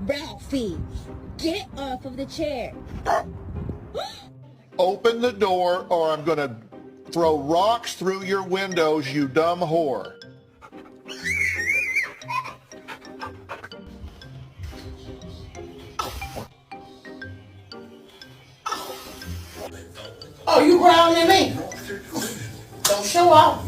Ralphie, get off of the chair. Open the door or I'm going to throw rocks through your windows, you dumb whore. Oh, you growling at me? Don't show off.